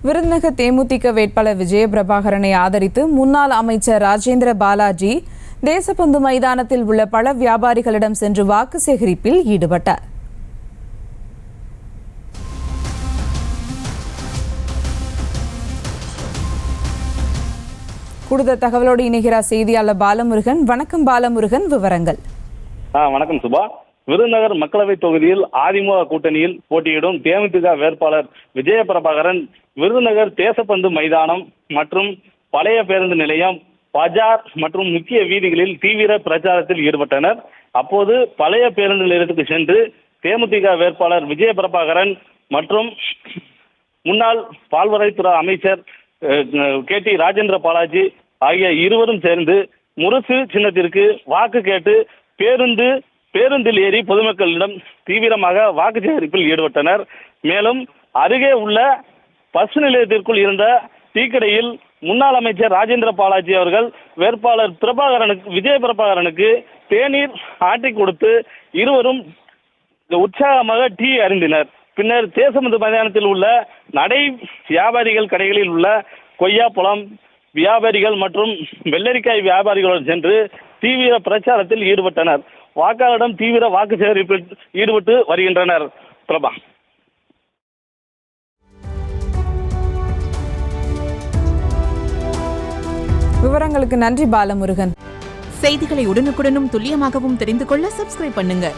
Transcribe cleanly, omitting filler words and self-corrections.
விருதுநகர் தேமுதிக வேட்பாளர் விஜயபிரபாகரனை ஆதரித்து முன்னாள் அமைச்சர் ராஜேந்திர பாலாஜி தேசபந்து மைதானத்தில் உள்ள பழ வியாபாரிகளிடம் சென்று வாக்கு சேகரிப்பில் ஈடுபட்டார். கூடுதல் தகவலோடு இணைகிறார் செய்தியாளர் பாலமுருகன். வணக்கம் பாலமுருகன், விவரங்கள். வணக்கம் சுபா. விருதுநகர் மக்களவை தொகுதியில் அதிமுக கூட்டணியில் போட்டியிடும் தேமுதிக வேட்பாளர் விஜயபிரபாகரன் விருதுநகர் தேசபந்து மைதானம் மற்றும் பழைய பேருந்து நிலையம், பஜார் மற்றும் முக்கிய வீதிகளில் தீவிர பிரச்சாரத்தில் ஈடுபட்டனர். அப்போது பழைய பேருந்து நிலையத்துக்கு சென்று தேமுதிக வேட்பாளர் விஜயபிரபாகரன் மற்றும் முன்னாள் பால்வரைத்துறை அமைச்சர் KT ராஜேந்திர பாலாஜி ஆகிய இருவரும் சேர்ந்து முரசு சின்னத்திற்கு வாக்கு கேட்டு பேருந்தில் ஏறி பொதுமக்களிடம் தீவிரமாக வாக்கு சேகரிப்பில் ஈடுபட்டனர். மேலும் அருகே உள்ள பஸ் நிலையத்திற்குள் இருந்த டீக்கடையில் முன்னாள் அமைச்சர் ராஜேந்திர பாலாஜி அவர்கள் வேட்பாளர் விஜயபிரபாகரனுக்கு தேநீர் ஆற்றி கொடுத்து இருவரும் உற்சாகமாக டீ அருந்தினர். பின்னர் தேசபந்து மைதானத்தில் உள்ள நடை வியாபாரிகள் கடைகளில் உள்ள கொய்யாப்பழம் வியாபாரிகள் மற்றும் வெள்ளரிக்காய் வியாபாரிகளுடன் சென்று தீவிர பிரச்சாரத்தில் ஈடுபட்டனர். வாக்காளரிடம் தீவிர வாக்கு சேகரிப்பில் ஈடுபட்டு வருகின்றனர். பிரபா. விவரங்களுக்கு நன்றி பாலமுருகன். செய்திகளை உடனுக்குடனும் துல்லியமாகவும் தெரிந்து கொள்ள சப்ஸ்கிரைப் பண்ணுங்க.